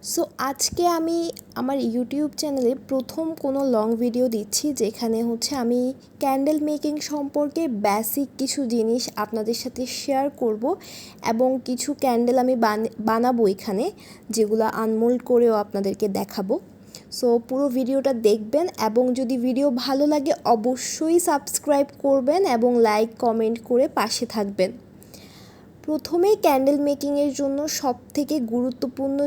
So আজকে আমি আমার ইউটিউব চ্যানেলে প্রথম কোনো লং ভিডিও দিচ্ছি, যেখানে হচ্ছে আমি ক্যান্ডেল মেকিং সম্পর্কে বেসিক কিছু জিনিস আপনাদের সাথে শেয়ার করব এবং কিছু ক্যান্ডেল আমি বানাবো এখানে, যেগুলো আনমোল্ড করেও আপনাদেরকে দেখাবো। সো পুরো ভিডিওটা দেখবেন এবং যদি ভিডিও ভালো লাগে অবশ্যই সাবস্ক্রাইব করবেন এবং লাইক কমেন্ট করে পাশে থাকবেন। প্রথমেই ক্যান্ডেল মেকিংয়ের জন্য সবথেকে গুরুত্বপূর্ণ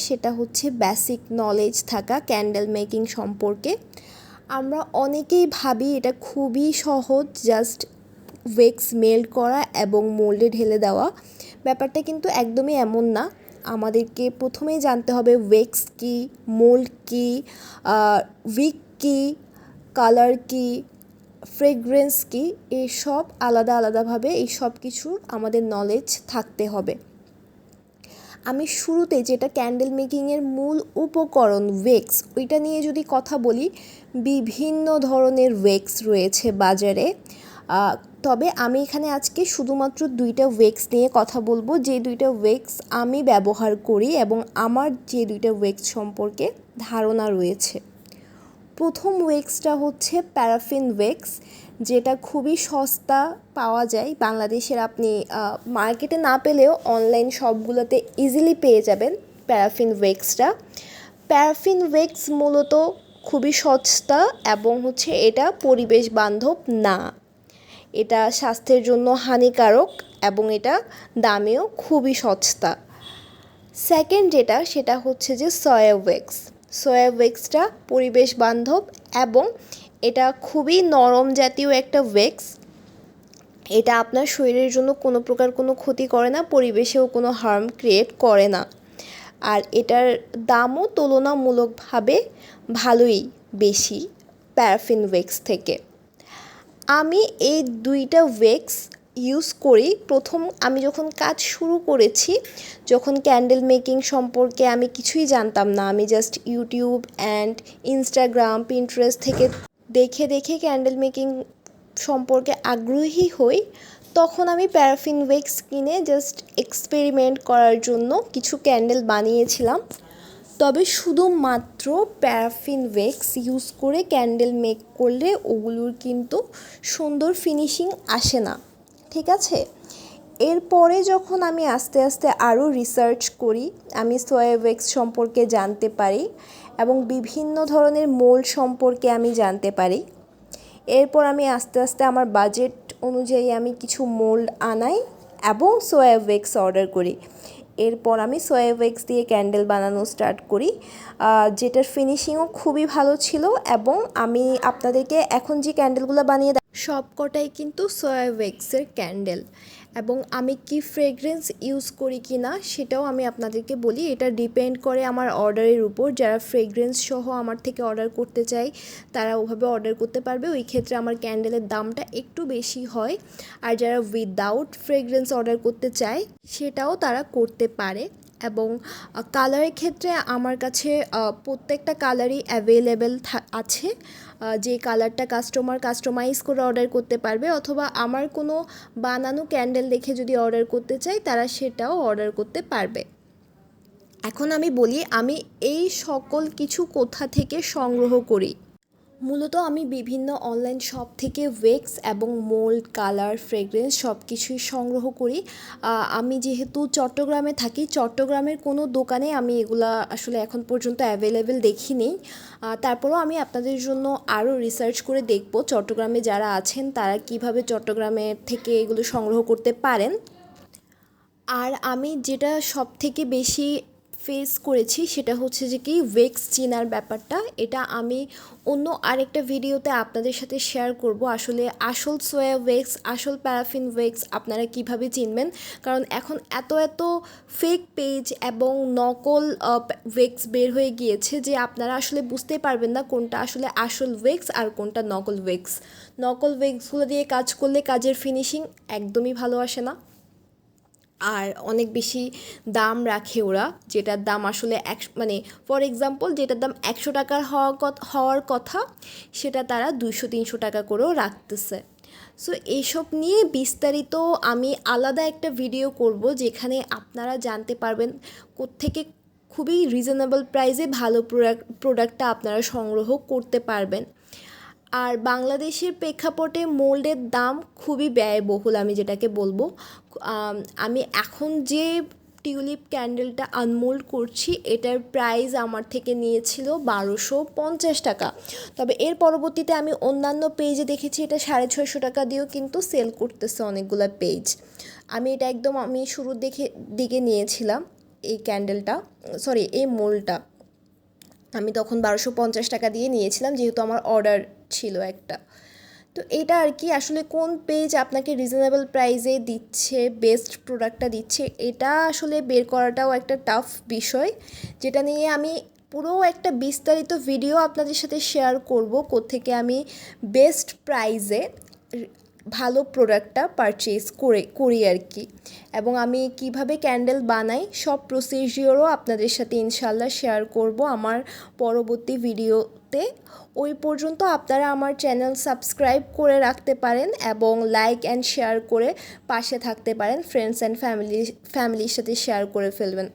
সেটা হচ্ছে বেসিক নলেজ থাকা ক্যান্ডেল মেকিং সম্পর্কে। আমরা অনেকেই ভাবি এটা খুবই সহজ, জাস্ট ওয়েক্স মেল্ট করা এবং মোল্ডে ঢেলে দেওয়া। ব্যাপারটা কিন্তু একদমই এমন না। আমাদেরকে প্রথমেই জানতে হবে ওয়েক্স কী, মোল্ড কী, উইক কী, কালার কী, ফ্রেগরেন্স কি, এইসব আলাদা আলাদাভাবে এই সব কিছুর আমাদের নলেজ থাকতে হবে। আমি শুরুতে যেটা ক্যান্ডেল মেকিংয়ের মূল উপকরণ ওয়েক্স, ওইটা নিয়ে যদি কথা বলি, বিভিন্ন ধরনের ওয়েক্স রয়েছে বাজারে। তবে আমি এখানে আজকে শুধুমাত্র দুইটা ওয়েক্স নিয়ে কথা বলবো, যে দুইটা ওয়েক্স আমি ব্যবহার করি এবং আমার যে দুইটা ওয়েক্স সম্পর্কে ধারণা রয়েছে। প্রথম ওয়েক্সটা হচ্ছে প্যারাফিন ওয়েক্স, যেটা খুবই সস্তা পাওয়া যায় বাংলাদেশের। আপনি মার্কেটে না পেলেও অনলাইন শপগুলোতে ইজিলি পেয়ে যাবেন প্যারাফিন ওয়েক্সটা। প্যারাফিন ওয়েক্স মূলত খুবই সস্তা এবং হচ্ছে এটা পরিবেশ বান্ধব না, এটা স্বাস্থ্যের জন্য হানিকারক এবং এটা দামেও খুবই সস্তা। সেকেন্ড সেটা হচ্ছে যে সয়া ওয়েক্স। সয়া ওয়েক্সটা পরিবেশ বান্ধব এবং এটা খুবই নরম জাতীয় একটা ওয়েক্স। এটা আপনার শরীরের জন্য কোনো প্রকার কোনো ক্ষতি করে না, পরিবেশেও কোনো হার্ম ক্রিয়েট করে না, আর এটার দামও তুলনামূলকভাবে ভালোই বেশি প্যারাফিন ওয়েক্স থেকে। আমি এই দুইটা ওয়েক্স ইউজ করি। প্রথম আমি যখন কাজ শুরু করেছি, যখন ক্যান্ডেল মেকিং সম্পর্কে আমি কিছুই জানতাম না, আমি just YouTube and Instagram, Pinterest থেকে দেখে দেখে ক্যান্ডেল মেকিং সম্পর্কে আগ্রহী হই। তখন আমি প্যারাফিন ওয়েক্স কিনে জাস্ট এক্সপেরিমেন্ট করার জন্য কিছু ক্যান্ডেল বানিয়েছিলাম। তবে শুধুমাত্র প্যারাফিন ওয়েক্স ইউজ করে ক্যান্ডেল মেক করলে ওগুলোর কিন্তু সুন্দর ফিনিশিং আসে না, ঠিক আছে। এরপরে যখন আমি আস্তে আস্তে আরও রিসার্চ করি, আমি সয়া ওয়েক্স সম্পর্কে জানতে পারি এবং বিভিন্ন ধরনের মোল্ড সম্পর্কে আমি জানতে পারি। এরপর আমি আস্তে আস্তে আমার বাজেট অনুযায়ী আমি কিছু মোল্ড আনাই এবং সয়া ওয়েক্স অর্ডার করি। এরপর আমি সয়া ওয়েক্স দিয়ে ক্যান্ডেল বানানো স্টার্ট করি, যেটার ফিনিশিংও খুবই ভালো ছিল। এবং আমি আপনাদেরকে এখন যে ক্যান্ডেলগুলো বানিয়ে সব কটাই কিন্তু সয়া ওয়েক্সের ক্যান্ডেল। এবং আমি কি ফ্রেগরেন্স ইউজ করি কি না সেটাও আমি আপনাদেরকে বলি। এটা ডিপেন্ড করে আমার অর্ডারের উপর। যারা ফ্রেগরেন্স সহ আমার থেকে অর্ডার করতে চায় তারা ওভাবে অর্ডার করতে পারবে, ওই ক্ষেত্রে আমার ক্যান্ডেলের দামটা একটু বেশি হয়। আর যারা উইদাউট ফ্রেগরেন্স অর্ডার করতে চায় সেটাও তারা করতে পারে। এবং কালারের ক্ষেত্রে আমার কাছে প্রত্যেকটা কালারই অ্যাভেলেবেল আছে। যে কালারটা কাস্টমাইজ করে অর্ডার করতে পারবে, অথবা আমার কোনো বানানো ক্যান্ডেল দেখে যদি অর্ডার করতে চায় তারা সেটাও অর্ডার করতে পারবে। এখন আমি বলি আমি এই সকল কিছু কোথা থেকে সংগ্রহ করি। মূলত আমি বিভিন্ন অনলাইন শপ থেকে ওয়েক্স এবং মোল্ড, কালার, ফ্রেগরেন্স সব কিছুই সংগ্রহ করি। আমি যেহেতু চট্টগ্রামে থাকি, চট্টগ্রামের কোনো দোকানে আমি এগুলা আসলে এখন পর্যন্ত অ্যাভেলেবেল দেখিনি। তারপরেও আমি আপনাদের জন্য আরও রিসার্চ করে দেখব চট্টগ্রামে যারা আছেন তারা কিভাবে চট্টগ্রামের থেকে এগুলো সংগ্রহ করতে পারেন। আর আমি যেটা সব থেকে বেশি ফেস করেছি সেটা হচ্ছে যে কি ওয়েক্স চেনার ব্যাপারটা। এটা আমি অন্য আরেকটা ভিডিওতে আপনাদের সাথে শেয়ার করব। আসলে আসল সোয়া ওয়েক্স, আসল প্যারাফিন ওয়েক্স আপনারা কিভাবে চিনবেন, কারণ এখন এত এত ফেক পেজ এবং নকল ওয়েক্স বের হয়ে গিয়েছে যে আপনারা আসলে বুঝতে পারবেন না কোনটা আসলে আসল ওয়েক্স আর কোনটা নকল ওয়েক্স। নকল ওয়েক্সগুলো দিয়ে কাজ করলে কাজের ফিনিশিং একদমই ভালো আসে না, আর অনেক বেশি দাম রাখে ওরা, যেটার দাম আসলে মানে ফর এক্সাম্পল যেটার দাম 100 টাকার হওয়ার কথা সেটা তারা 200-300 টাকা করেও রাখতেছে। সো এইসব নিয়ে বিস্তারিত আমি আলাদা একটা ভিডিও করব, যেখানে আপনারা জানতে পারবেন কোত্থেকে খুবই রিজনেবল প্রাইসে ভালো প্রোডাক্টটা আপনারা সংগ্রহ করতে পারবেন। আর বাংলাদেশের প্রেক্ষাপটে মোল্ডের দাম খুবই ব্যয়বহুল, আমি যেটাকে বলবো। আমি এখন যে টিউলিপ ক্যান্ডেলটা আনমোল্ড করছি এটার প্রাইস আমার থেকে নিয়েছিল 1250 টাকা। তবে এর পরবর্তীতে আমি অন্যান্য পেজে দেখেছি এটা 650 টাকা দিয়েও কিন্তু সেল করতেছে অনেকগুলো পেজ। আমি এটা একদম আমি শুরুর দিকে নিয়েছিলাম এই ক্যান্ডেলটা, সরি এই মোল্ডটা আমি তখন 1250 টাকা দিয়ে নিয়েছিলাম, যেহেতু আমার অর্ডার ছিল একটা। তো এটা আর কি, আসলে কোন পেজ আপনাকে রিজনেবল প্রাইসে দিচ্ছে, বেস্ট প্রোডাক্টটা দিচ্ছে, এটা আসলে বের করাটাও একটা টাফ বিষয়, যেটা নিয়ে আমি পুরো একটা বিস্তারিত ভিডিও আপনাদের সাথে শেয়ার করব কোত্থেকে আমি বেস্ট প্রাইসে ভালো প্রোডাক্টটা পারচেজ করি আর কি। এবং আমি কিভাবে ক্যান্ডেল বানাই সব প্রসিজিওরও আপনাদের সাথে ইনশাল্লাহ শেয়ার করব আমার পরবর্তী ভিডিওতে। ওই পর্যন্ত আপনারা আমার চ্যানেল সাবস্ক্রাইব করে রাখতে পারেন এবং লাইক অ্যান্ড শেয়ার করে পাশে থাকতে পারেন, ফ্রেন্ডস অ্যান্ড ফ্যামিলির সাথে শেয়ার করে ফেলবেন।